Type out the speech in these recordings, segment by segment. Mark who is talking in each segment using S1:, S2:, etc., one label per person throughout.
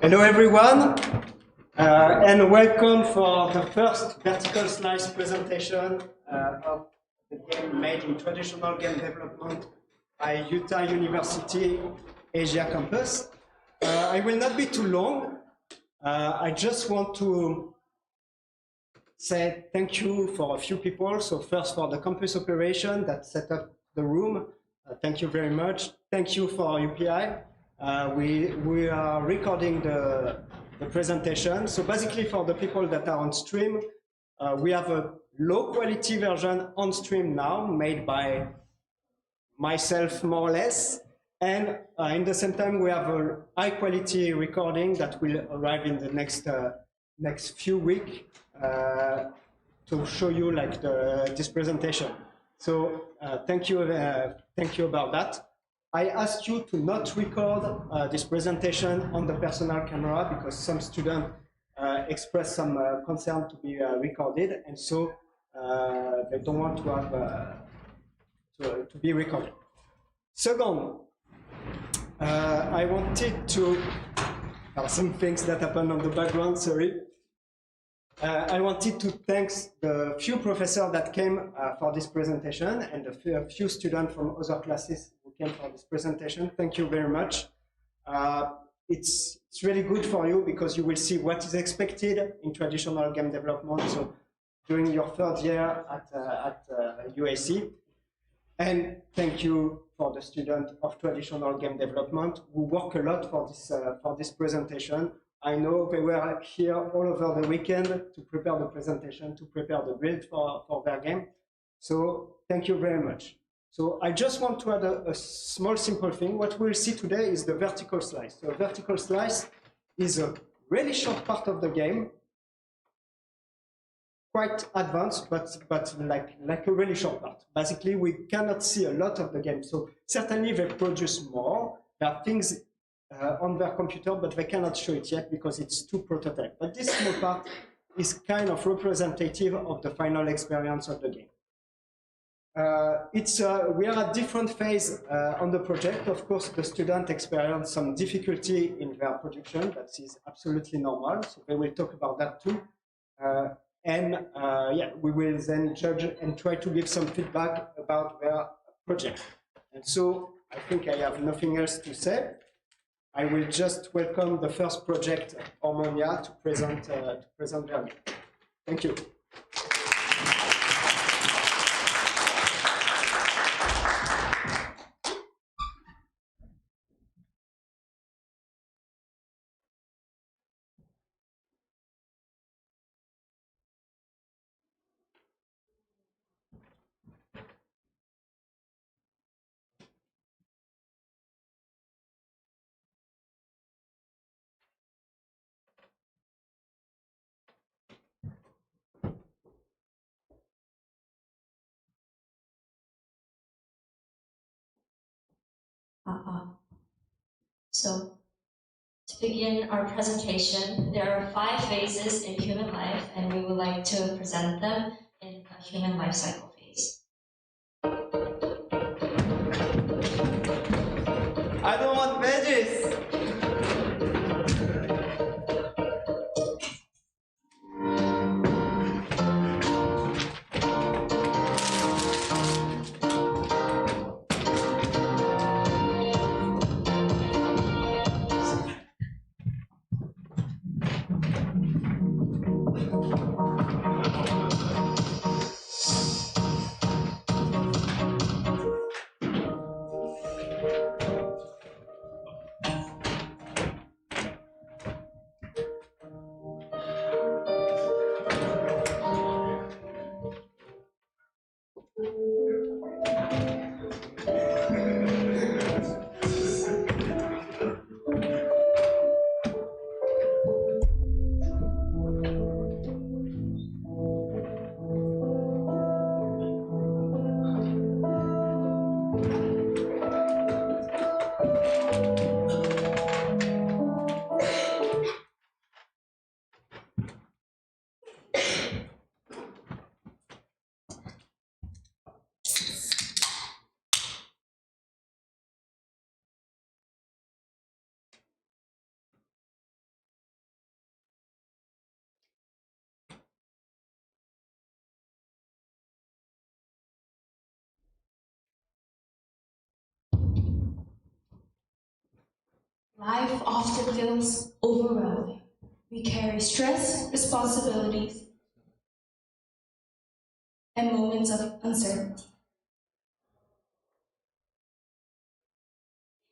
S1: Hello everyone, and welcome for the first vertical slice presentation of the game made in traditional game development by Utah University Asia Campus. I will not be too long. I just want to say thank you for a few people. So first for the campus operation that set up the room. Thank you very much. Thank you for UPI. We are recording the presentation. So basically for the people that are on stream, we have a low quality version on stream now made by myself more or less. And in the same time, we have a high quality recording that will arrive in the next few weeks to show you like this presentation. So thank you about that. I asked you to not record this presentation on the personal camera because some students expressed some concern to be recorded, and so they don't want to have to be recorded. Second, I wanted to some things that happened on the background. Sorry. I wanted to thank the few professors that came for this presentation and the few students from other classes who came for this presentation. Thank you very much. It's really good for you because you will see what is expected in traditional game development. So during your third year at UAC. And thank you for the student of traditional game development who work a lot for this presentation. I know they were here all over the weekend to prepare the presentation, to prepare the build for their game. So thank you very much. So I just want to add a small, simple thing. What we'll see today is the vertical slice. So a vertical slice is a really short part of the game, quite advanced, but like a really short part. Basically, we cannot see a lot of the game. So certainly they produce more. There are things on their computer, but they cannot show it yet because it's too prototype. But this small part is kind of representative of the final experience of the game. We are at different phase on the project. Of course, the student experienced some difficulty in their production. That is absolutely normal. So they will talk about that too. Yeah, we will then judge and try to give some feedback about their project. And so I think I have nothing else to say. I will just welcome the first project, Hormonia, to present their game. Thank you.
S2: So, to begin our presentation, there are 5 phases in human life, and we would like to present them in a human life cycle phase.
S1: I don't want veggies.
S3: Life often feels overwhelming. We carry stress, responsibilities, and moments of uncertainty.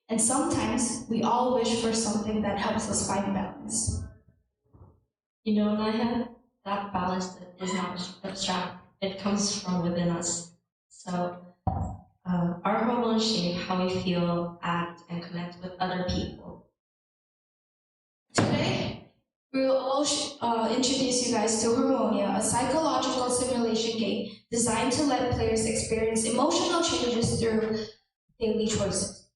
S3: And sometimes we all wish for something that helps us find balance.
S2: You know, Naya, that balance is not abstract. It comes from within us. So our hormones shape how we feel, act, and connect with other people.
S3: Today, we will all introduce you guys to Hormonia, a psychological simulation game designed to let players experience emotional changes through daily choices.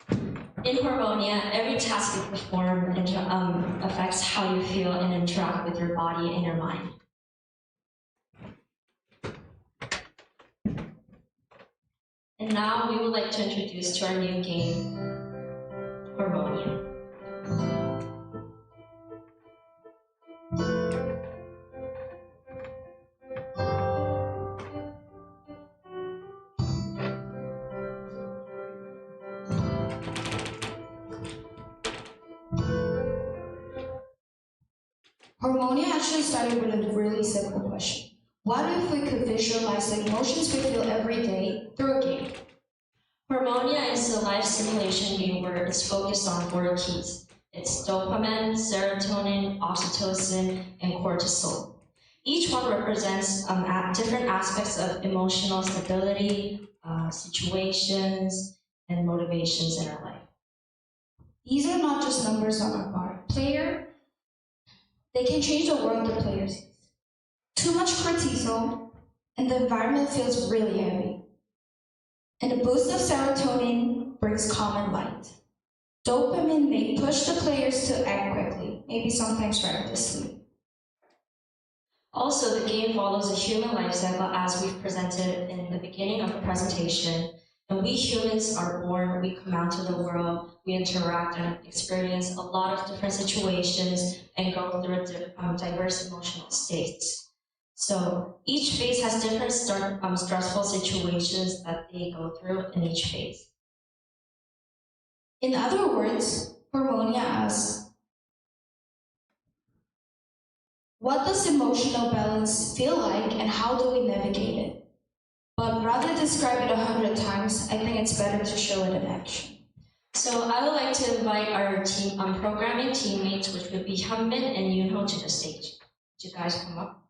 S2: In Hormonia, every task you perform affects how you feel and interact with your body and your mind. And now we would like to introduce to our new game, Hormonia.
S3: Hormonia actually started with a really simple question. What if we could visualize the emotions we feel every day through a game?
S2: Hormonia is a life simulation game where it's focused on four keys. It's dopamine, serotonin, oxytocin, and cortisol. Each one represents different aspects of emotional stability, situations, and motivations in our life.
S3: These are not just numbers on a bar. They can change the world the player sees. Too much cortisol, and the environment feels really heavy. And a boost of serotonin brings calm and light. Dopamine may push the players to act quickly, maybe sometimes recklessly.
S2: Also, the game follows a human life cycle as we've presented in the beginning of the presentation. And we humans are born, we come out to the world, we interact and experience a lot of different situations and go through diverse emotional states. So each phase has different stressful situations that they go through in each phase.
S3: In other words, Hormonia asks, what does emotional balance feel like and how do we navigate it? But rather than describe it 100 times, I think it's better to show it in action.
S2: So I would like to invite our team programming teammates, which would be Hyunbin and Yoonho, to the stage. Would you guys come up?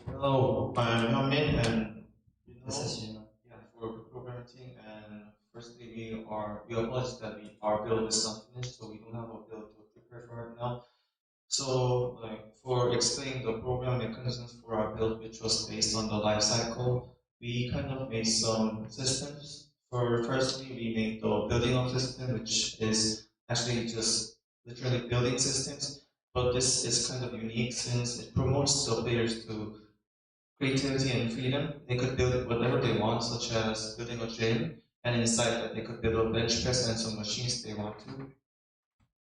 S4: Hello, I'm Hyunmin and this is Yuna. Yeah, for the programming team. And firstly, we apologize that our build is not finished, so we don't have a build to prepare for right now. So, for explaining the program mechanisms for our build, which was based on the life cycle, we kind of made some systems. Firstly, we made the building up system, which is actually just literally building systems. But this is kind of unique since it promotes the players to creativity and freedom. They could build whatever they want, such as building a gym, and inside that they could build a bench press and some machines they want to.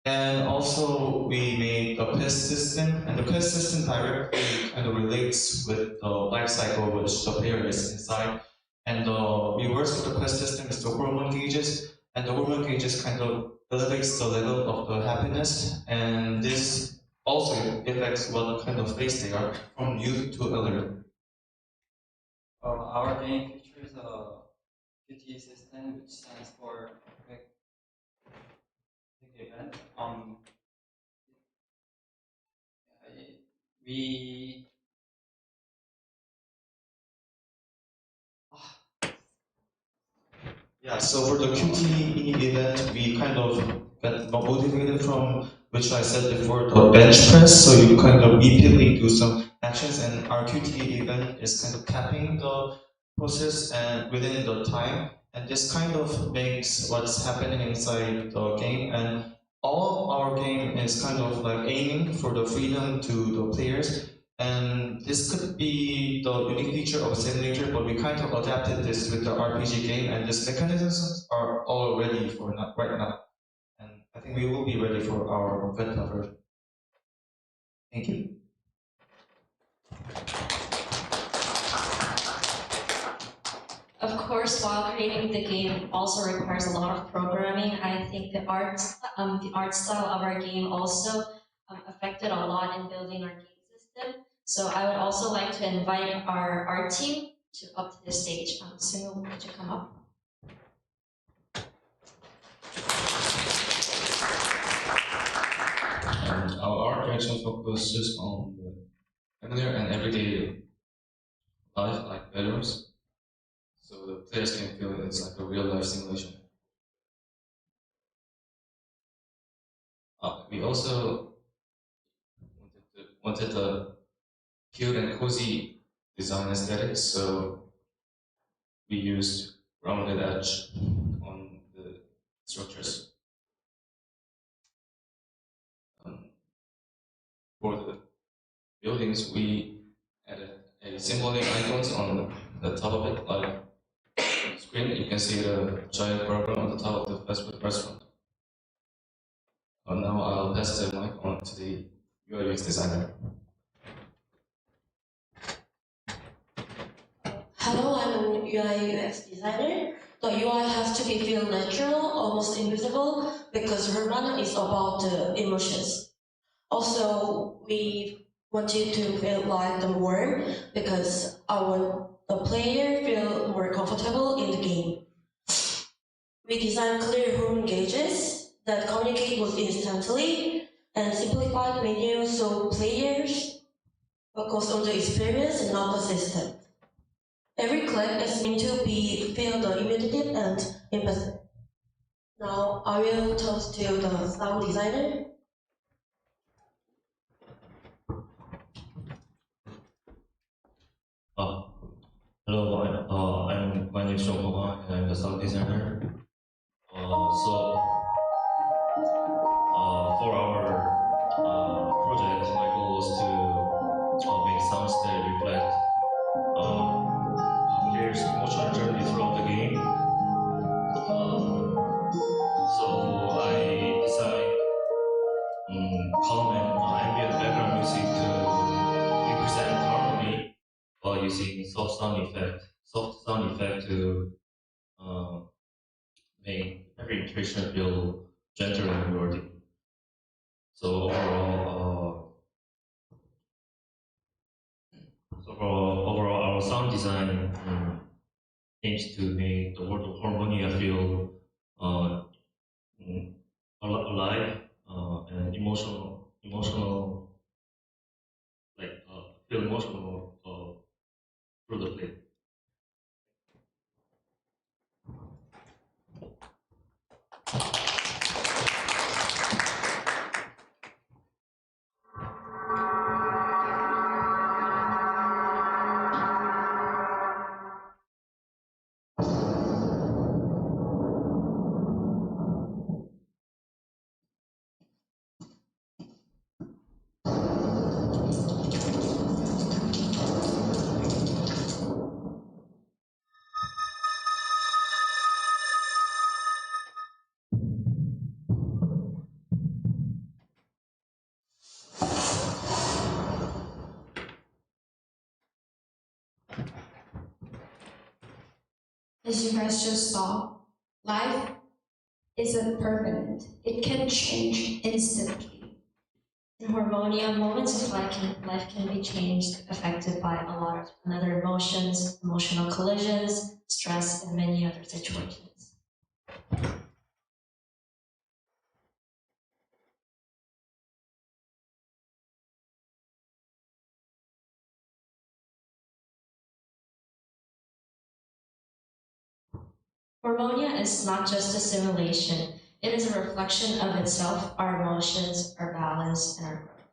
S4: And also we made a quest system, and the quest system directly kind of relates with the life cycle which the player is inside. And the reverse of the quest system is the hormone gauges, and the hormone gauges kind of elevates the level of the happiness, and this also affects what kind of phase they are from youth to elder.
S5: Our game features a QT system, which stands for quick event. We
S4: Yeah, so for the QT event, we kind of get motivated from, which I said before, the bench press. So you kind of immediately do some actions, and our QT event is kind of capping the process and within the time. And this kind of makes what's happening inside the game. And all our game is kind of like aiming for the freedom to the players. And this could be the unique feature of a simulator, but we kind of adapted this with the RPG game, and these mechanisms are all ready for right now. And I think think we will be ready for our beta version. Thank you.
S2: Of course, while creating the game also requires a lot of programming. I think the art style of our game also affected a lot in building our game system. So I would also like to invite our art team up to the stage. Sunu, would you come up?
S6: Our art direction focuses on the familiar and everyday life, like bedrooms, so the players can feel it's like a real life simulation. We also wanted a cute and cozy design aesthetic, so we used rounded edge on the structures. For the buildings, we added a symbolic icons on the top of it, like on the screen. You can see the giant program on the top of the fast food restaurant. Now I'll pass the mic on to the UI UX designer.
S7: Hello, I'm an UI UX designer. The UI has to be feel natural, almost invisible, because Hormonia is about the emotions. Also, we wanted to feel like the world because I want the player feel more comfortable in the game. We designed clear home gauges that communicate with instantly and simplified menus so players focus on the experience and not the system. Every click is meant to be feel the immediate and empathy. Now I will talk to the sound designer.
S6: Hello, my name is Hormonia, and I'm the sound designer. For our project, my goal was to make sounds that reflect a player's emotional journey throughout the game. So I designed calm and ambient background music to represent harmony while using soft sound effect to make every interaction feel gentle and rewarding. So overall, our sound design aims to make the world of Hormonia feel alive and emotional, like feel emotional through the play.
S3: As you guys just saw, life isn't permanent. It can change instantly.
S2: In Hormonia, moments of life can be changed, affected by a lot of other emotions, emotional collisions, stress, and many other situations. Hormonia is not just a simulation. It is a reflection of itself, our emotions, our balance, and our growth.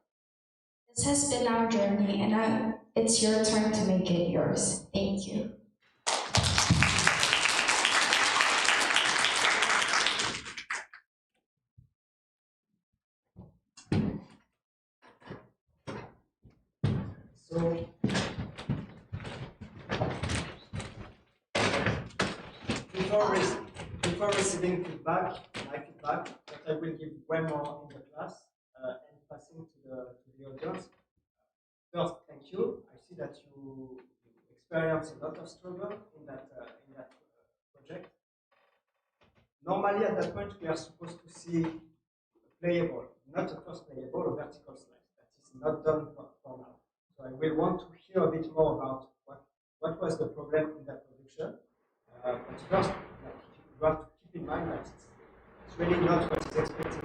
S3: This has been our journey, and it's your turn to make it yours. Thank you.
S1: So, before receiving feedback, my feedback, what I will give way more in the class and passing to the audience. First, thank you. I see that you experience a lot of struggle in that project. Normally, at that point, we are supposed to see a playable, not a first playable, a vertical slice. That is not done for now. So I will want to hear a bit more about what was the problem in that production. But first, you have to keep in mind that it's really not what is expected.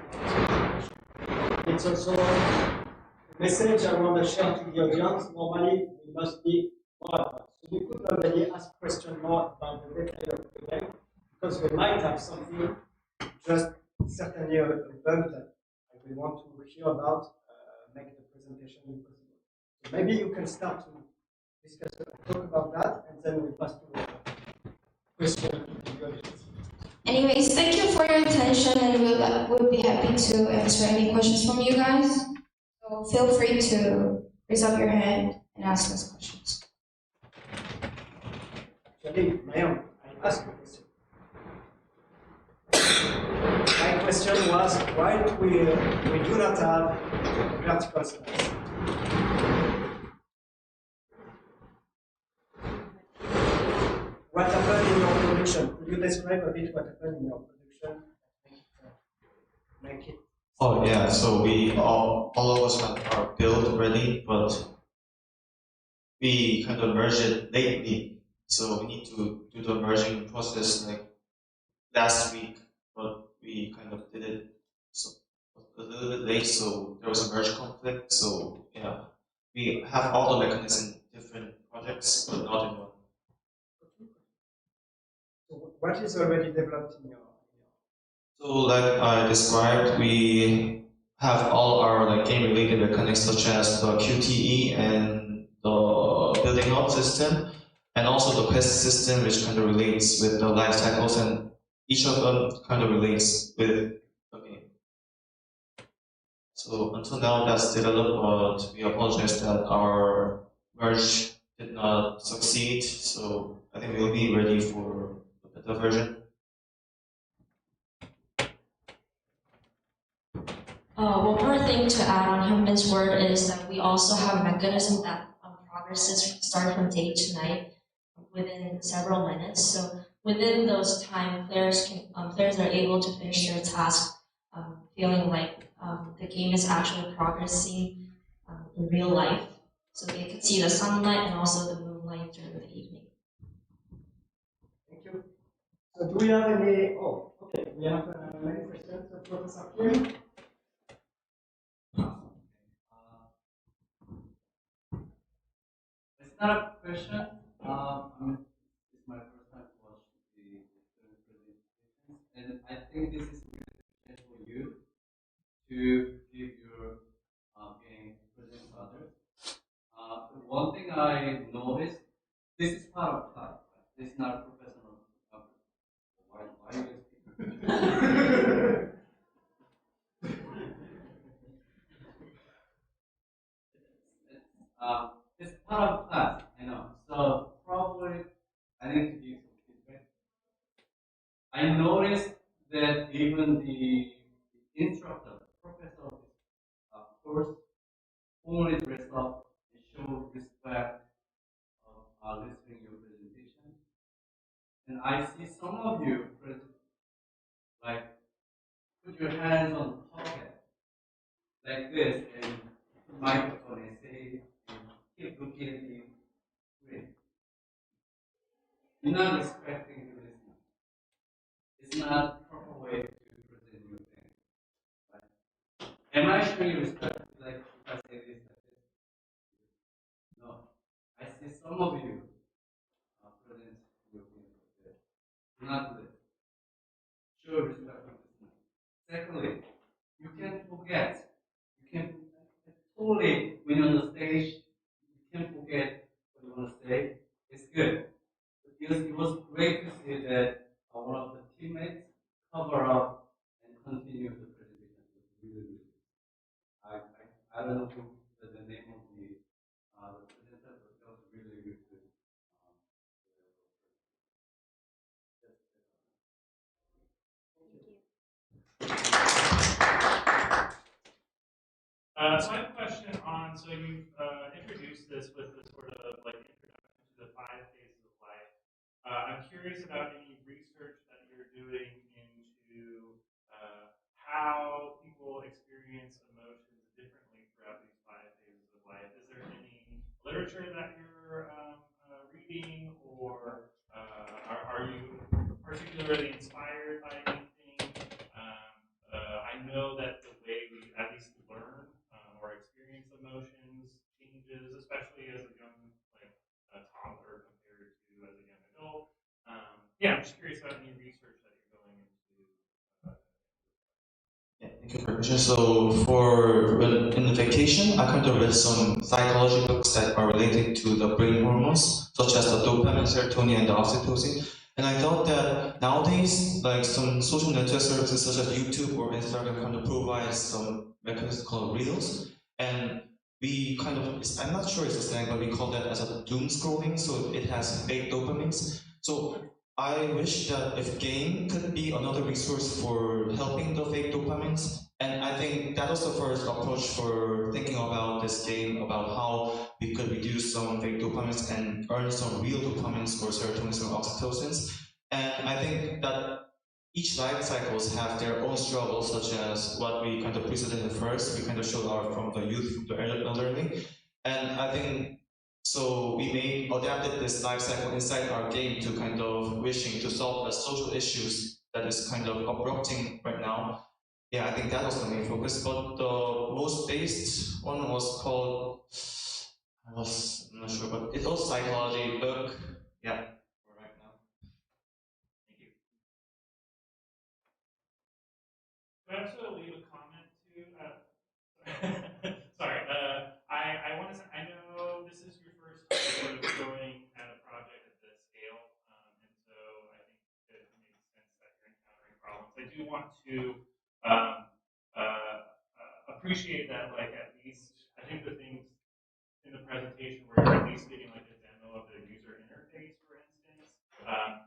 S1: It's also a message I want to share to the audience. Normally, we must be more advanced. So we could already ask questions more about the detail of the game, because we might have something, just certainly a bug that I will want to hear about, make the presentation impossible. So maybe you can start to discuss and talk about that, and then we pass to the question to the audience.
S3: Anyways, thank you for your attention, and we'll be happy to answer any questions from you guys. So feel free to raise up your hand and ask us questions.
S1: Actually, Mayam, I asked a question. My question was, why we do not have vertical slice? What happened in your production? Could you describe a bit what happened in your production? Make it.
S4: Oh yeah, so we all of us have our build ready, but we kind of merged it lately. So we need to do the merging process like last week, but we kind of did it so a little bit late, so there was a merge conflict. So yeah, we have all the mechanisms in different projects, but not in one.
S1: So what is already developed in your?
S4: So like I described, we have all our like game-related mechanics such as the QTE and the building up system, and also the quest system, which kind of relates with the life cycles, and each of them kind of relates with the game. So until now, that's developed, but we apologize that our merge did not succeed. So I think we'll be ready for the beta version.
S2: One more thing to add on Hyunbin's word is that we also have a mechanism that progresses starting from day to night within several minutes. So within those time, players are able to finish their task, feeling like the game is actually progressing in real life. So they can see the sunlight and also the moonlight during the evening.
S1: Thank you. So do we have any? Oh, okay. We have many questions. Professor Kim.
S8: It's not a question. It's my first time to watch the presentations, and I think this is really for you to give your game present to others. The one thing I noticed, this is part of class. Right? This is not a professional. Why you it's part of class, I know. So probably I need to give some feedback. I noticed that even the instructor, professor of this course, only dress up and show respect of listening your presentation. And I see some of you like put your hands on the pocket like this and microphone and say and keep looking at the screen. You're not respecting the listener. It's not the proper way to present your thing. Right? Am I showing respect? Like if I say this like this? No. I see some of you present your thing like this. Do not do this. Show respect to the listener. Secondly, you can forget. You can totally, when you're on the stage, you can forget what you want to say. It's good. It was great to see that one of the teammates cover up and continue the presentation. It was really, really good. I don't know who the name of the presenter, but that was really, really good.
S1: Thank you.
S9: So I have a question on, so you've introduced this with the sort of like introduction to the 5 phases of life. I'm curious about any research that you're doing into how people experience emotions differently throughout these 5 phases of life. Is there any literature that you're reading, or are you particularly inspired by anything? I know that the way we at least learn or experience emotions changes, especially as a young like a toddler compared to as a young adult. Yeah, I'm just curious about any research that you're going into.
S4: Yeah, thank you for the question. So for in the vacation, I kind of read some psychology books that are related to the brain hormones, such as the dopamine, serotonin, and the oxytocin. And I thought that nowadays, like some social network services such as YouTube or Instagram kind of provide some mechanisms called reels. And we kind of, I'm not sure it's the slang, but we call that as a doom scrolling. So it has fake dopamines. So I wish that if game could be another resource for helping the fake dopamines, and I think that was the first approach for thinking about this game, about how we could reduce some fake dopamines and earn some real dopamines or serotonins or oxytocins. And I think that each life cycles have their own struggles, such as what we kind of presented first. We kind of showed our from the youth, from the elderly, and I think so we made adapted this life cycle inside our game to kind of wishing to solve the social issues that is kind of abrupting right now. Yeah, I think that was the main focus. But the most based one was called I'm not sure, but it was psychology book. Yeah, for right now.
S9: Thank you. Can I also leave a comment too? Sorry, I want to say, I know this is your first time sort of going at a project at this scale, and so I think it makes sense that you're encountering problems. I do want to um, appreciate that, like at least, I think the things in the presentation where you're at least getting like a demo of the user interface, for instance,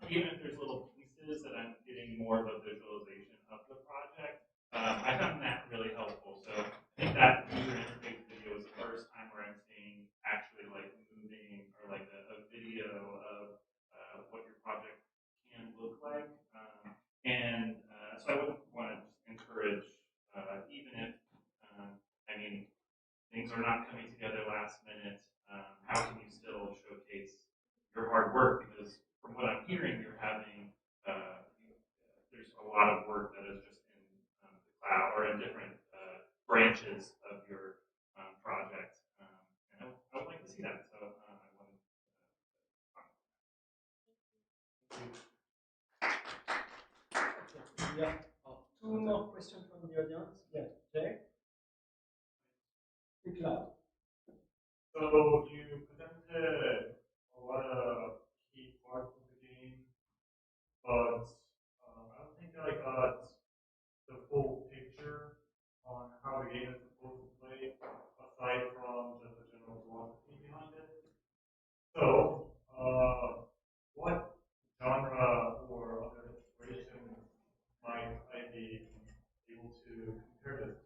S9: even if there's little pieces that I'm getting more of a visualization of the project, I found that really helpful. So I think that user interface video is the first time where I'm seeing actually like moving or like a video of what your project can look like. So I would want to encourage, even if, I mean, things are not coming together last minute, how can you still showcase your hard work? Because from what I'm hearing, you're having, there's a lot of work that is just in the cloud or in different branches of your project. And I would like to see that. So I want to
S1: Yeah. Two more questions from the audience. Yeah, Jay. Speak loud.
S9: So you presented a lot of key parts of the game, but I don't think I got the full picture on how the game is supposed to play, aside from just the general philosophy behind it. So, what genre or other situations might I be able to compare this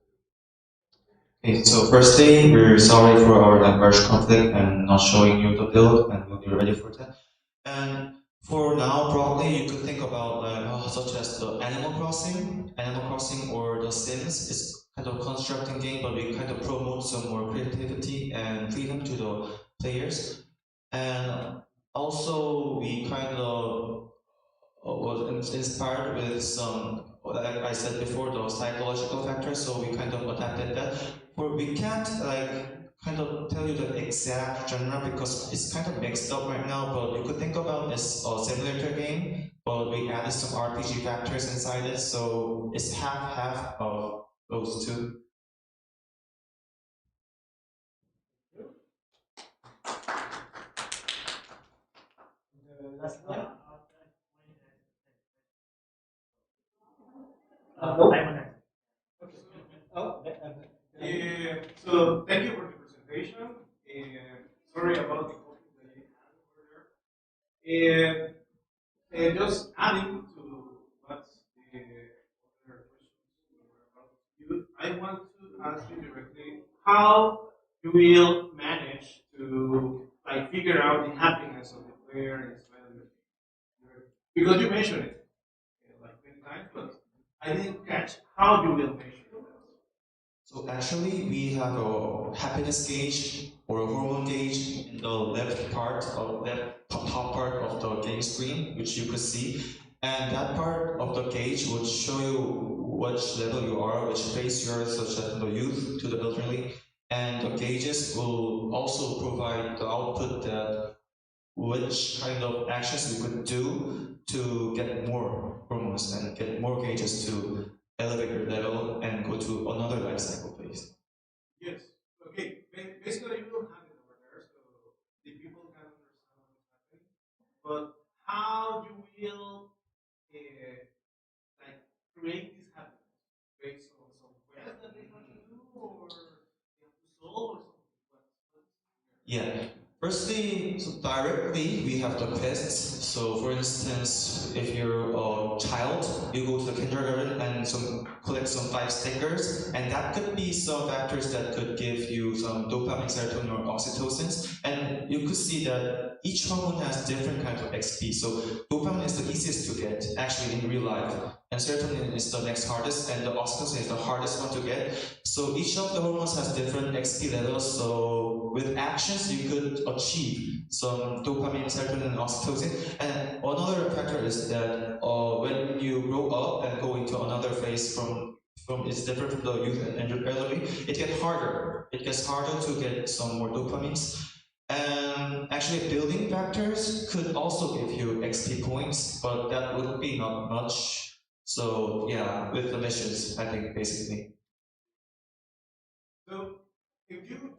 S9: to?
S4: Okay, so firstly, we're sorry for our like merge conflict and not showing you the build, and we'll be ready for that. And for now, probably you could think about like such as the Animal Crossing or The Sims. It's kind of constructing game, but we kind of promote some more creativity and freedom to the players. And also, we kind of was inspired with some, like I said before, those psychological factors. So we kind of adapted that. For we can't like kind of tell you the exact genre because it's kind of mixed up right now. But you could think about it's a simulator game, but we added some RPG factors inside it. So it's half of those two.
S1: The last one. No. Okay. Oh,
S10: so thank you for the presentation. Sorry about the conflict that you had over there. Just adding to what the other questions were about you, I want to ask you directly, how you will manage to like figure out the happiness of the player inside of your because you mentioned it like many times, but I didn't catch how you will measure that.
S4: So actually, we have a happiness gauge or a hormone gauge in the left part of left top part of the game screen, which you could see. And that part of the gauge would show you which level you are, which phase you are, such as from the youth to the elderly. And the gauges will also provide the output that which kind of actions you could do to get more hormones and get more gauges to elevate your level and go to another life cycle phase.
S10: Yes. Okay. Basically, you don't have it over there, so the people can understand what is happening. But how you will like create this happiness based on some quest that they have to do, or they have to solve, or something?
S4: Yeah. Firstly, so directly we have the quests. So for instance, if you're a child, you go to the kindergarten and collect some 5 stickers, and that could be some factors that could give you some dopamine, serotonin, or oxytocin. And you could see that each hormone has different kinds of XP. So dopamine is the easiest to get actually in real life, and serotonin is the next hardest, and the oxytocin is the hardest one to get. So each of the hormones has different XP levels. So with actions, you could achieve some dopamine, serotonin, and oxytocin. And another factor is that when you grow up and go into another phase from it's different from the youth and elderly, it gets harder. It gets harder to get some more dopamines. And actually, building factors could also give you XP points, but that would be not much. So yeah, with the missions, I think basically.
S10: So if you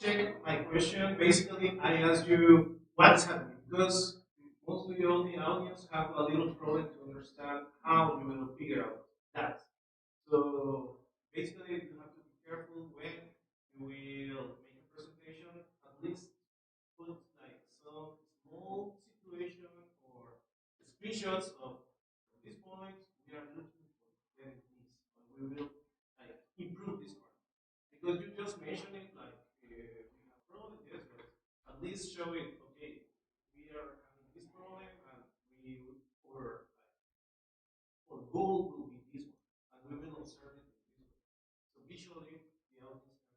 S10: check my question, basically I asked you what's happening because mostly all the audience have a little problem to understand how you will figure out that. So basically you have to be careful when you will make a presentation, at least put like some small situation or screenshots of at this point we are looking for getting this, and we will like improve this part. Because you just mentioned it like we have problem, yes, but at least show it. Okay, we are having this problem, and we our goal will be this one, and we will observe it in this way. So visually, the audience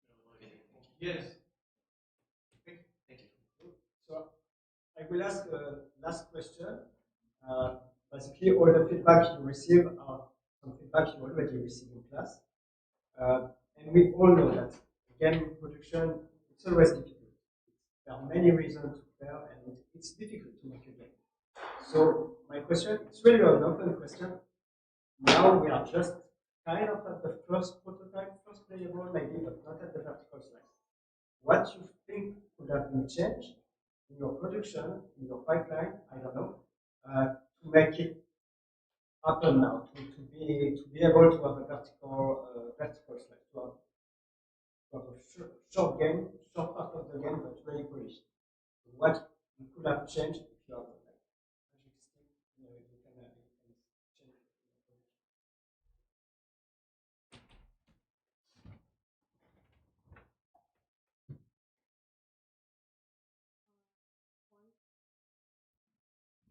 S10: can understand. Yes.
S4: Thank you.
S1: So I will ask the last question. Basically, all the feedback you receive are some feedback you already received in class. And we all know that game production, it's always difficult. There are many reasons to fail, and it's difficult to make a game. So my question, it's really an open question. Now we are just kind of at the first prototype, first playable maybe, but not at the vertical slice. What you think could have been changed in your production, in your pipeline, I don't know, to make it happen now, to be able to have a vertical slice, to have a short game, short part of the game, but very polished. So what you could have changed if you have like magic stick, you can change it.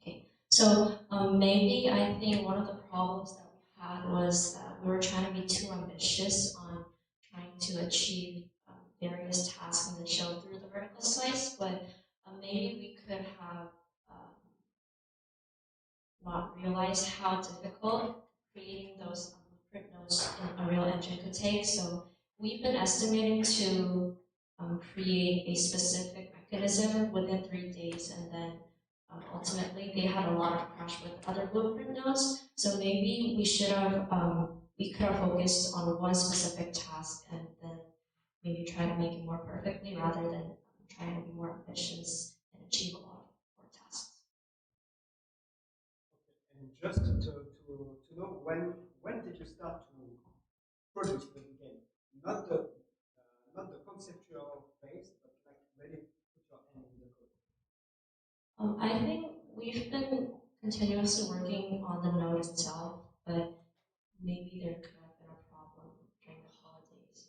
S2: Okay, so maybe I think one of the problems that we had was that we were trying to be too ambitious on trying to achieve various tasks in the show through the vertical slice, but maybe we could have not realized how difficult creating those print notes in Unreal Engine could take. So we've been estimating to create a specific mechanism within 3 days, and then ultimately they had a lot of crash with other blueprint nodes. So maybe we could have focused on one specific task and then maybe try to make it more perfectly rather than trying to be more ambitious and achieve a lot more tasks.
S1: And just to know when did you start to produce the game? Not the conceptual phase, but like really put your hand in the code.
S2: I think we've been continuously working on the node itself, but maybe there could have been a problem during the holidays.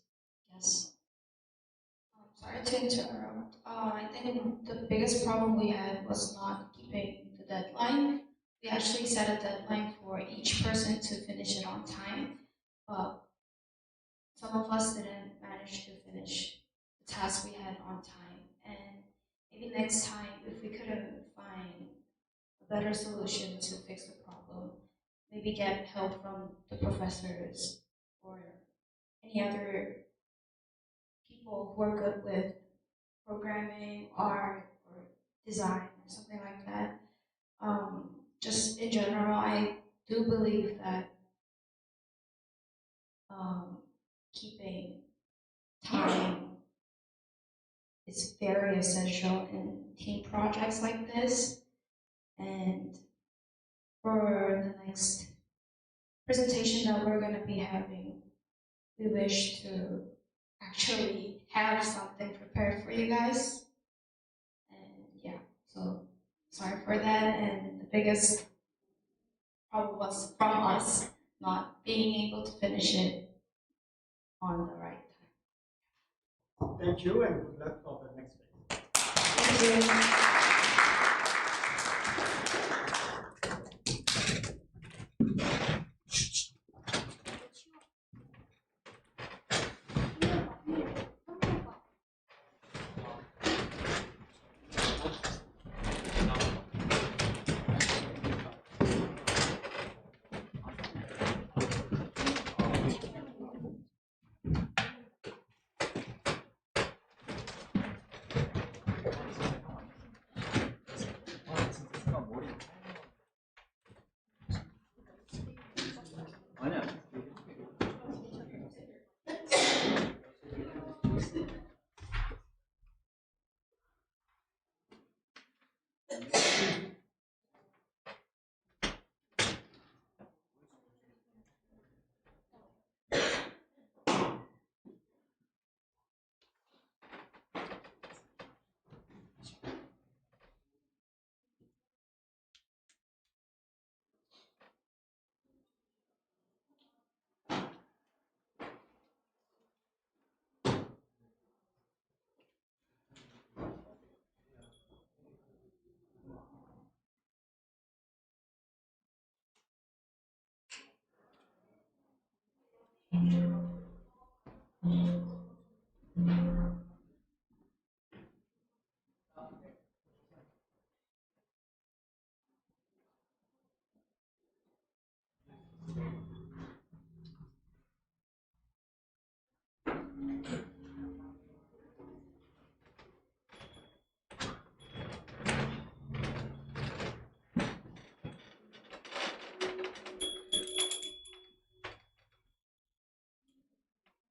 S3: think the biggest problem we had was not keeping the deadline. We actually set a deadline for each person to finish it on time, but some of us didn't manage to finish the task we had on time. And maybe next time, if we couldn't find a better solution to fix the problem, maybe get help from the professors or any other people who are good with programming, art, or design, or something like that. Just in general, I do believe that keeping time is very essential in team projects like this. And for the next presentation that we're going to be having, we wish to actually have something prepared for you guys. And yeah, so sorry for that. And the biggest problem was from us not being able to finish it on the right time.
S1: Thank you, and good luck for the next phase.
S3: Thank you.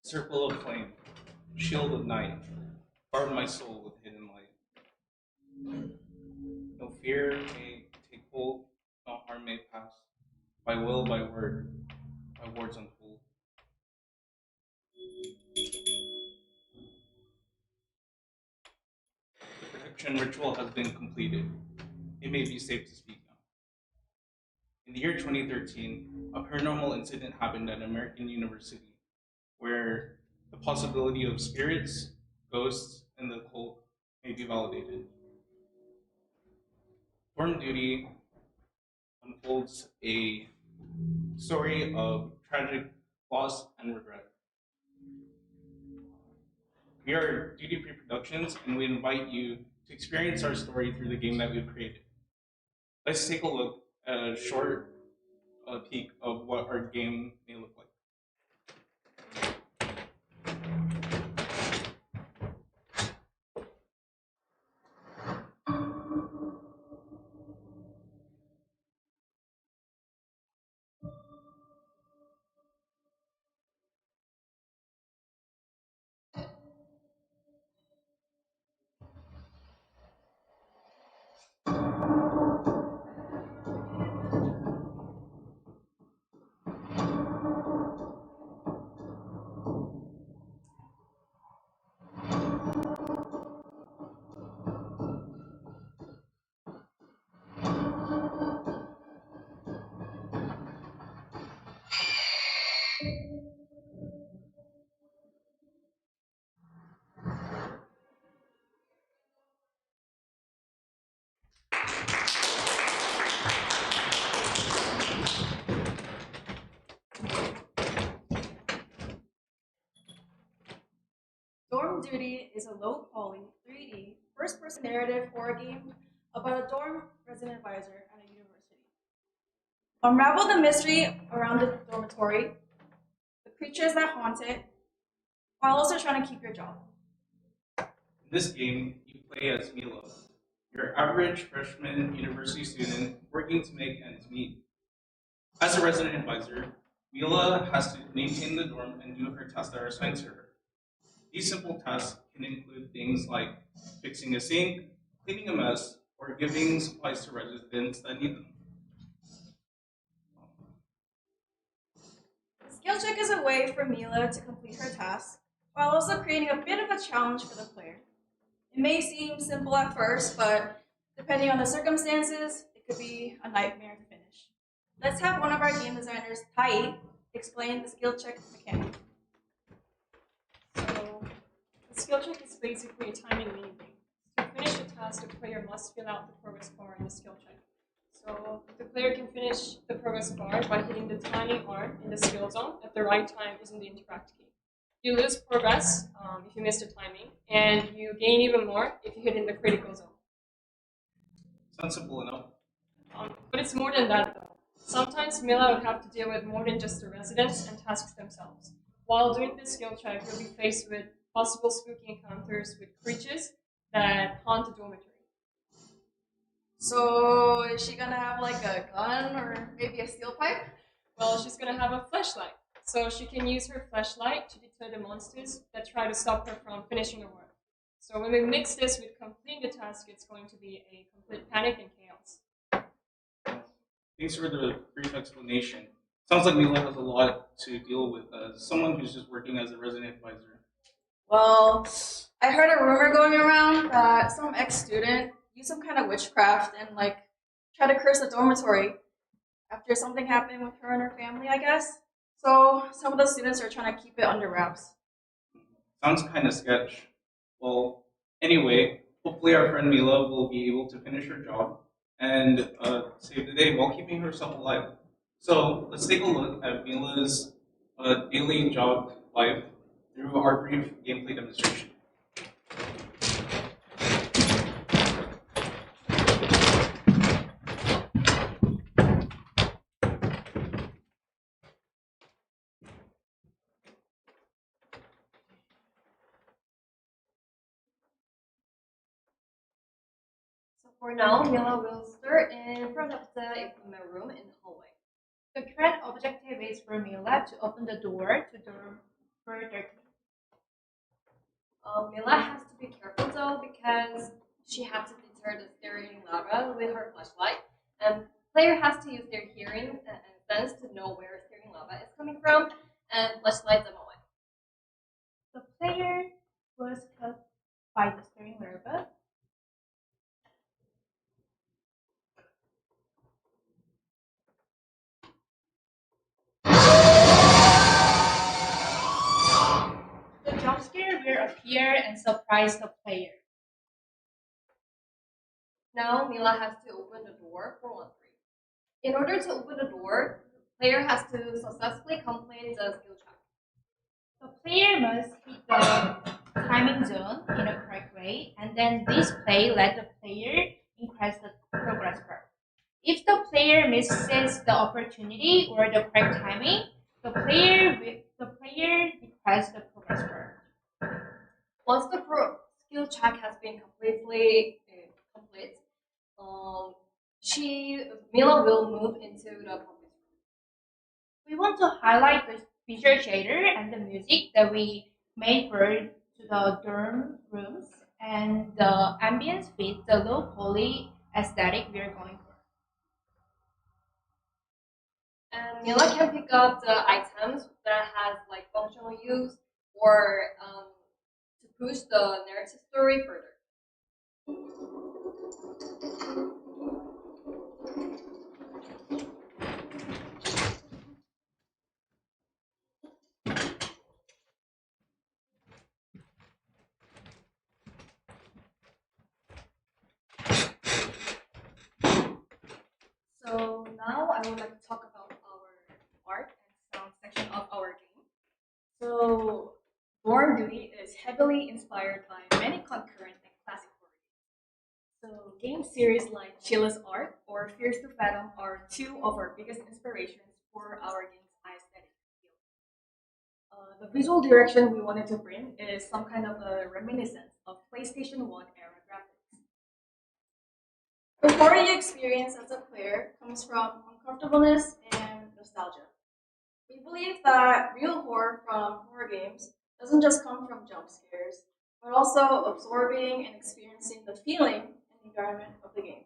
S10: Circle of flame, shield of night, guard my soul with hidden light. No fear may take hold, no harm may pass. By will, by word, my words unfold. The protection ritual has been completed. It may be safe to speak now. In the year 2013, a paranormal incident happened at an American university where the possibility of spirits, ghosts, and the occult may be validated. Storm Duty unfolds a story of tragic loss and regret. We are Duty Pre-Productions, and we invite you to experience our story through the game that we've created. Let's take a look at a short peek of what our game may look like.
S11: Duty is a low-poly, 3D, first-person narrative horror game about a dorm resident advisor at a university. Unravel the mystery around the dormitory, the creatures that haunt it, while also trying to keep your job.
S10: In this game, you play as Mila, your average freshman university student working to make ends meet. As a resident advisor, Mila has to maintain the dorm and do her tasks that are assigned to her. These simple tasks can include things like fixing a sink, cleaning a mess, or giving supplies to residents that need them.
S11: The skill check is a way for Mila to complete her tasks, while also creating a bit of a challenge for the player. It may seem simple at first, but depending on the circumstances, it could be a nightmare to finish. Let's have one of our game designers, Tai, explain the skill check mechanic.
S12: So, the skill check is basically a timing mini game. To finish a task, the player must fill out the progress bar in the skill check. So, the player can finish the progress bar by hitting the tiny R in the skill zone at the right time using the interact key. You lose progress if you miss the timing, and you gain even more if you hit in the critical zone.
S10: Sounds simple enough.
S12: But it's more than that, though. Sometimes Mila would have to deal with more than just the residents and tasks themselves. While doing this skill check, you'll be faced with possible spooky encounters with creatures that haunt the dormitory.
S11: So, is she gonna have like a gun or maybe a steel pipe?
S12: Well, she's gonna have a flashlight, so she can use her flashlight to deter the monsters that try to stop her from finishing her work. So when we mix this with completing the task, it's going to be a complete panic and chaos.
S10: Thanks for the brief explanation. Sounds like Mila has a lot to deal with as someone who's just working as a resident advisor.
S11: Well, I heard a rumor going around that some ex-student used some kind of witchcraft and like try to curse the dormitory after something happened with her and her family, I guess. So some of the students are trying to keep it under wraps.
S10: Sounds kind of sketch. Well, anyway, hopefully our friend Mila will be able to finish her job and save the day while keeping herself alive. So let's take a look at Mila's daily job life through our brief gameplay demonstration.
S13: For now, Mila will start in front of the equipment room in the hallway.
S14: The current objective is for Mila to open the door to dorm for 13.
S13: Mila has to be careful though because she has to deter the staring lava with her flashlight, and player has to use their hearing and sense to know where staring lava is coming from and flashlight them away.
S14: The player was caught by the staring lava. The jump scare will appear and surprise the player.
S13: Now Mila has to open the door for 1-3. In order to open the door, the player has to successfully complete the skill check.
S14: The player must hit the timing zone in a correct way, and then this play let the player increase the progress bar. If the player misses the opportunity or the correct timing, the player decreases the progress bar.
S13: Once the skill check has been completely complete, Mila will move into the public room.
S14: We want to highlight the visual shader and the music that we made for the dorm rooms, and the ambience fits the low poly aesthetic we are going for.
S13: And Mila can pick up the items that has like functional use or to push the narrative story further. So now I would like to talk about our art and sound section of our game. So dorm duty is
S12: heavily inspired by many concurrent and classic horror games. So game series like Chilla's Ark or Fears to Fathom are two of our biggest inspirations for our game's aesthetic. The visual direction we wanted to bring is some kind of a reminiscence of PlayStation 1 era graphics.
S11: The horror you experience as a player comes from uncomfortableness and nostalgia. We believe that real horror from horror games doesn't just come from jump scares, but also absorbing and experiencing the feeling and environment of the game.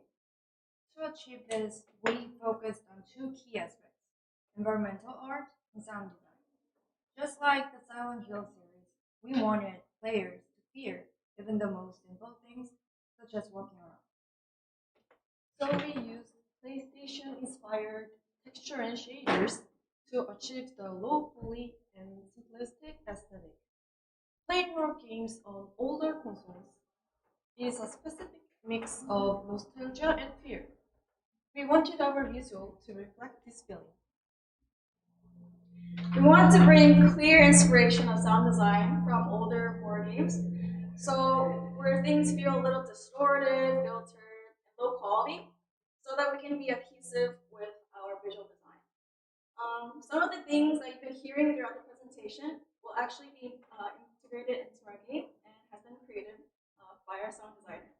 S14: To achieve this, we focused on two key aspects: environmental art and sound design. Just like the Silent Hill series, we wanted players to fear even the most simple things, such as walking around.
S12: So we used PlayStation-inspired texture and shaders to achieve the low poly and simplistic aesthetic. Playing horror games on older consoles is a specific mix of nostalgia and fear. We wanted our visual to reflect this feeling.
S11: We wanted to bring clear inspiration of sound design from older horror games, so where things feel a little distorted, filtered, and low quality, so that we can be adhesive with our visual design. Some of the things that you've been hearing throughout the presentation will actually be integrated into our game and has been created by our sound designer.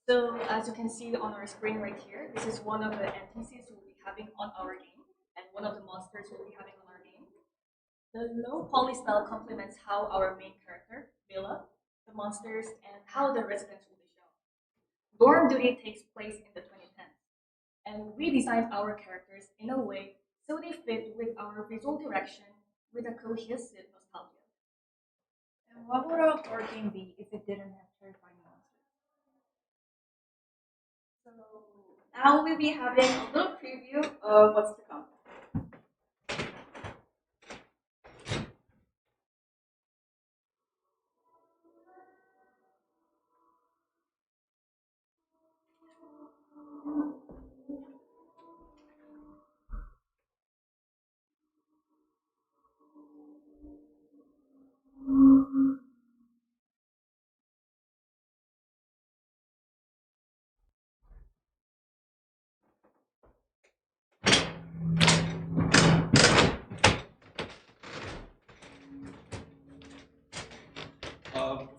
S12: So as you can see on our screen right here, this is one of the NPCs we'll be having on our game and one of the monsters we'll be having on our game. The low poly style complements how our main character, Mila, the monsters, and how the residents will be shown. Dorm duty takes place in the 2010s, and we designed our characters in a way so they fit with our visual direction with a cohesive nostalgia.
S14: And what would a horror game be if it didn't have terrifying monsters?
S11: So now we'll be having a little preview of what's to come.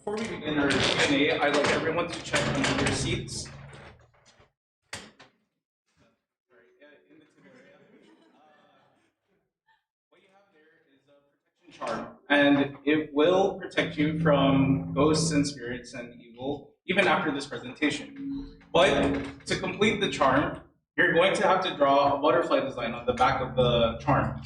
S10: Before we begin our Q&A, I'd like everyone to check under their seats. In the tip area. What you have there is a protection charm, and it will protect you from ghosts and spirits and evil, even after this presentation. But to complete the charm, you're going to have to draw a butterfly design on the back of the charm.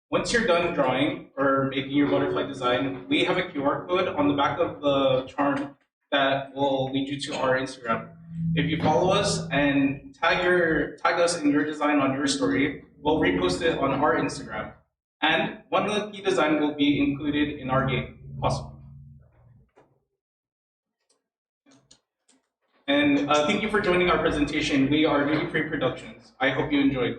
S10: Once you're done drawing or making your butterfly design, we have a QR code on the back of the charm that will lead you to our Instagram. If you follow us and tag us in your design on your story, we'll repost it on our Instagram. And one lucky design will be included in our game. Awesome. And thank you for joining our presentation. We are Duty Free Productions. I hope you enjoyed.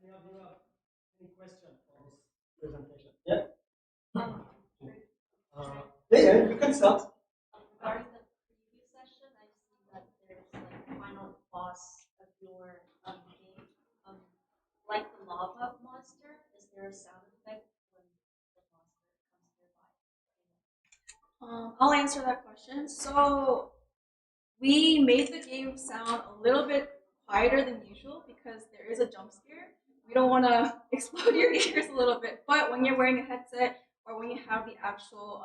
S1: Any of you have any question for this presentation? Yeah? Yeah, you can start.
S2: Regarding the preview session, I've seen that there's like a final boss of your game. Like the lava monster, is there a sound effect when the monster comes nearby?
S11: I'll answer that question. So we made the game sound a little bit quieter than usual because there is a jump scare. We don't want to explode your ears a little bit, but when you're wearing a headset or when you have the actual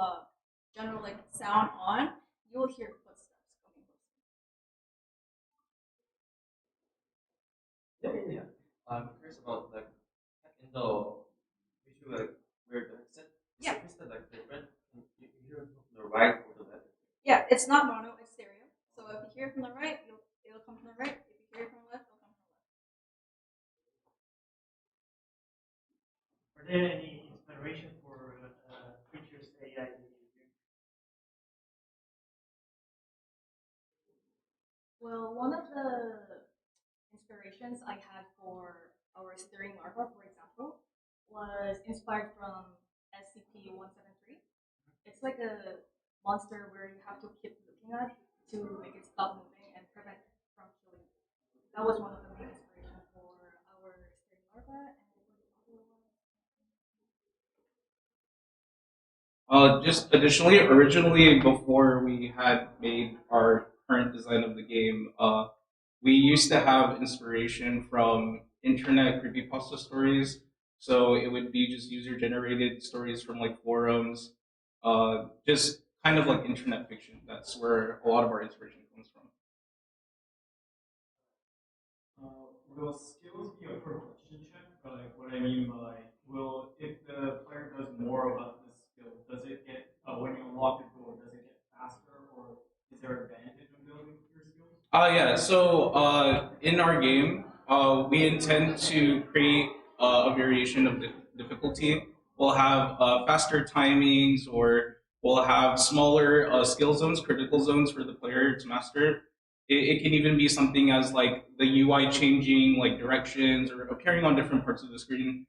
S11: general like sound on, you will hear footsteps coming closer.
S4: Yeah. I'm curious about like in the visual like where the headset.
S11: Yeah.
S4: Is that like different? You hear it from the right or the left?
S11: Yeah, it's not mono, it's stereo. So if you hear it from the right, it'll come from the right. If you hear it from the left, it'll come from the left.
S15: there any inspiration for features AI that you do?
S12: Well, one of the inspirations I had for our steering larva, for example, was inspired from SCP-173. It's like a monster where you have to keep looking at to make it stop moving and prevent it from killing you. That was one of the main inspirations for our steering larva.
S16: Just additionally, originally before we had made our current design of the game, we used to have inspiration from internet creepypasta stories. So it would be just user-generated stories from like forums, just kind of like internet fiction. That's where a lot of our inspiration comes from.
S15: Will skills be a progression check? Like what I mean by if the player does more about this skill, does it get when you unlock the door, does it get faster, or is there advantage in building your skills?
S16: Yeah. So in our game, we intend to create a variation of the difficulty. We'll have faster timings, or we'll have smaller skill zones, critical zones for the player to master. It can even be something as like the UI changing like directions or appearing on different parts of the screen.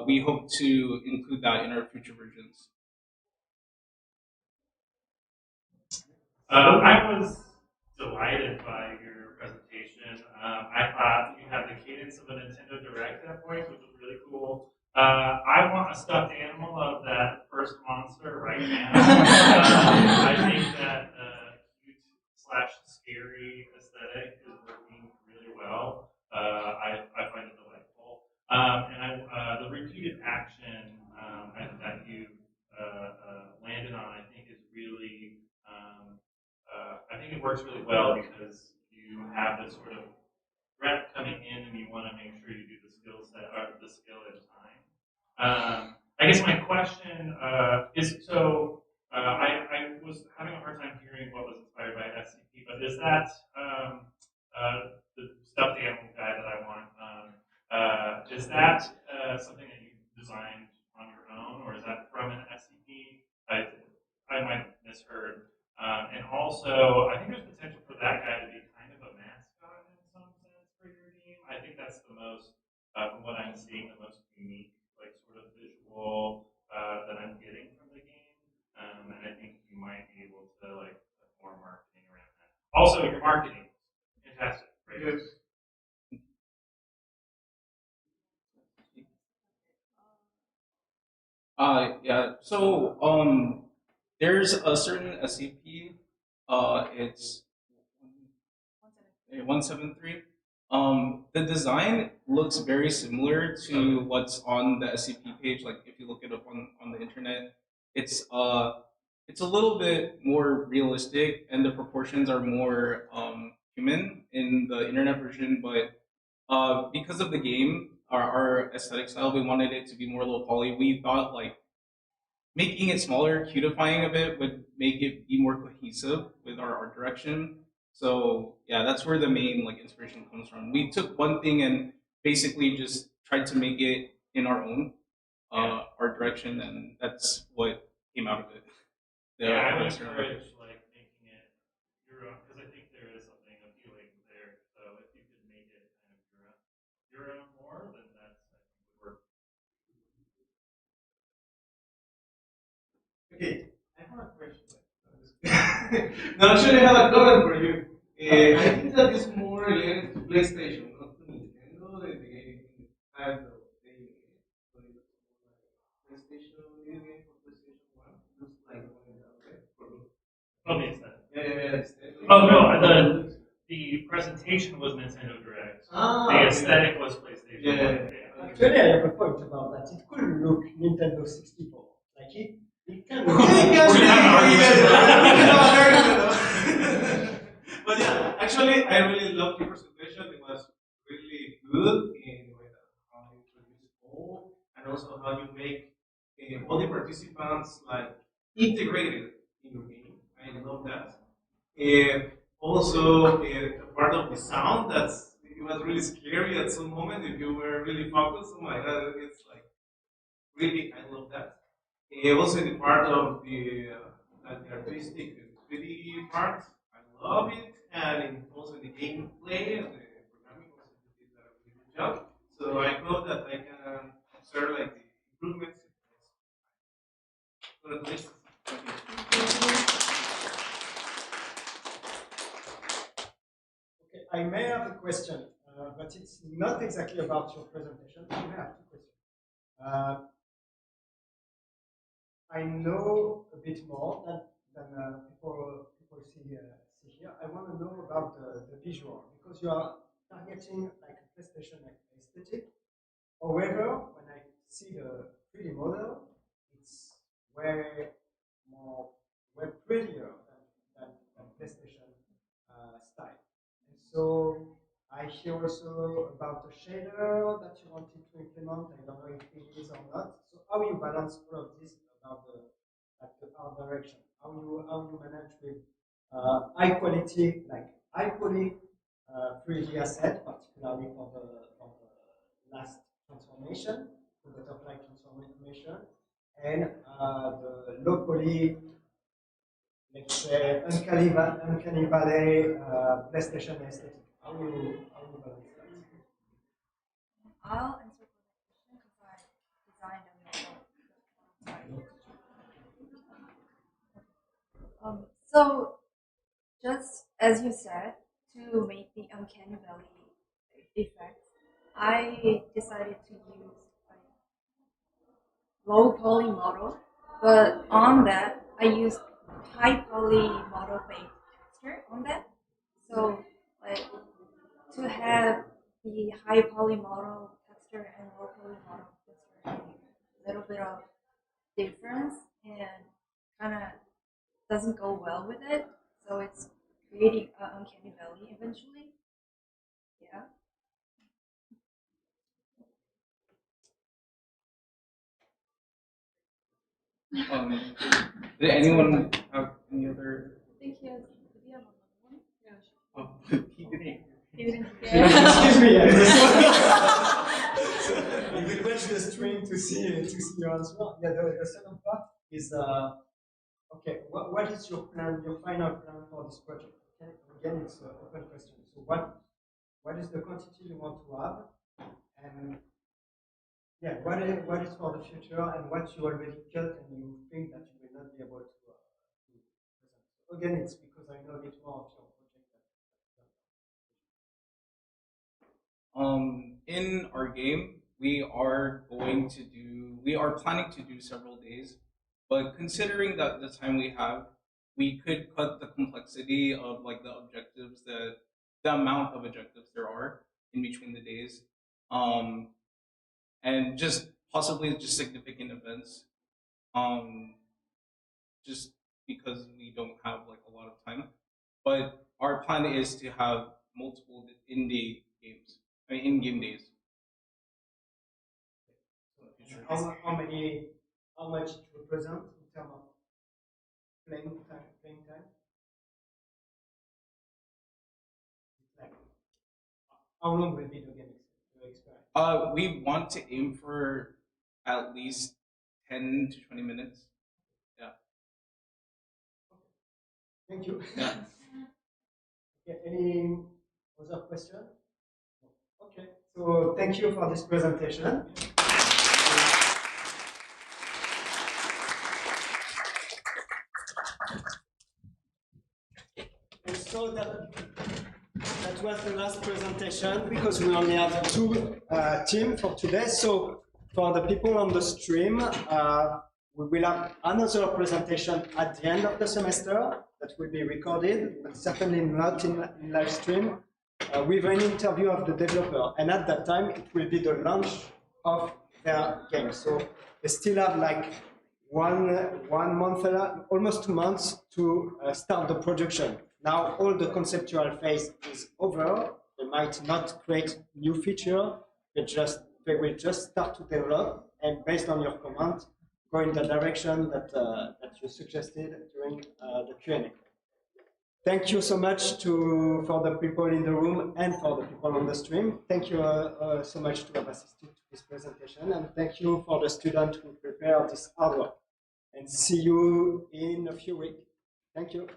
S16: We hope to include that in our future versions.
S9: I was delighted by your presentation. I thought you had the cadence of a Nintendo Direct at points, which was really cool. I want a stuffed animal of that first monster right now. I think that cute/scary aesthetic is working really well. I find it delightful. The repeated action that you landed on, I think, is really I think it works really well because you have this sort of threat coming in and you want to make sure you do the skill set or the skill in time. I guess my question is so I was having a hard time hearing what was inspired by SCP, but is that the stuffed animal guy that I want? Is that something that you designed on your own, or is that from an SCP? I might have misheard. And also, I think there's potential for that guy to be kind of a mascot in some sense for your game. I think that's the most, from what I'm seeing, the most unique, like sort of visual that I'm getting from the game. And I think you might be able to like put more marketing around that. Also, your marketing, fantastic. Great.
S16: Yeah. So there's a certain SCP. It's 173. The design looks very similar to what's on the SCP page. Like if you look it up on the internet, it's a little bit more realistic, and the proportions are more human in the internet version. But because of the game, our aesthetic style, we wanted it to be more low poly. We thought like making it smaller, cutifying a bit would make it be more cohesive with our art direction. So yeah, that's where the main like inspiration comes from. We took one thing and basically just tried to make it in our own art direction, and that's what came out of it.
S9: I would encourage like making it your own because I think there is something appealing there. So if you could make it kind of your own more, then that's I think would work.
S10: Okay, I have a question. No, actually, I have a comment for you. I think that is more related to PlayStation, not to Nintendo. The have the PlayStation video game for PlayStation 1 looks like going that way for me.
S9: Oh, the aesthetic.
S10: Yeah.
S9: Oh no, the presentation was Nintendo Direct. The aesthetic was PlayStation.
S1: Yeah. Actually, I have a point about that. It could look Nintendo 64. Like it can.
S10: But yeah, actually, I really loved your presentation. It was really good in the way that how you introduce all, and also how you make all the participants like integrated in your game. I love that. Also, part of the sound it was really scary at some moment if you were really focused. Oh my god, it's like really, I love that. Also, the part of the artistic 3D part, I love it, and also the gameplay and the programming also did a really good job. So I hope that I can observe like the improvements. Congratulations.
S1: Okay, I may have a question, but it's not exactly about your presentation. I may have two questions. I know a bit more than people see here. I want to know about the visual, because you are targeting like a PlayStation aesthetic. However, when I see the 3D model, it's way more, way prettier than PlayStation style. And so I hear also about the shader that you wanted to implement. I don't know if it is or not. So how you balance all of this about the art direction? How you manage with high quality, like high quality 3D asset, particularly for the last transformation, the butterfly transformation, and the low poly, let's say, uncanny valley PlayStation aesthetic. How you balance that?
S11: I'll answer for that question because I designed so just as you said, to make the uncanny valley effect, I decided to use like low poly model, but on that I used high poly model based texture on that. So like to have the high poly model texture and low poly model texture have a little bit of difference and kind of doesn't go well with it. So it's creating an uncanny valley eventually. Yeah.
S16: Did anyone have any other?
S11: I think he has. Did he have another one? Yeah.
S16: Oh, he didn't.
S11: He didn't.
S1: Excuse me. You will watch the stream to see your answer. Yeah, the second part is okay. What is your plan? Your final plan for this project? Okay? Again, it's an open question. So what is the quantity you want to have, and yeah, what is for the future, and what you already cut and you think that you will not be able to present. So again, it's because I know a bit more of your project.
S16: In our game, we are planning to do several days, but considering that the time we have, we could cut the complexity of like the amount of objectives there are in between the days, and just possibly just significant events, just because we don't have like a lot of time. But our plan is to have multiple in-game days.
S1: How much it represent in terms of playing time? Like, how long will be the game experience?
S16: We want to aim for at least 10 to 20 minutes. Yeah.
S1: Thank you.
S16: Yeah.
S1: Okay, any other question? Okay, so thank you for this presentation. And so that was the last presentation, because we only have two teams for today. So for the people on the stream, we will have another presentation at the end of the semester that will be recorded, but certainly not in live stream, with an interview of the developer. And at that time, it will be the launch of their game. So they still have like one month, almost 2 months to start the production. Now all the conceptual phase is over. They might not create new feature. They will just start to develop, and based on your comment, go in the direction that you suggested during the Q&A. Thank you so much for the people in the room and for the people on the stream. Thank you so much to have assisted to this presentation, and thank you for the students who prepared this artwork. And see you in a few weeks. Thank you.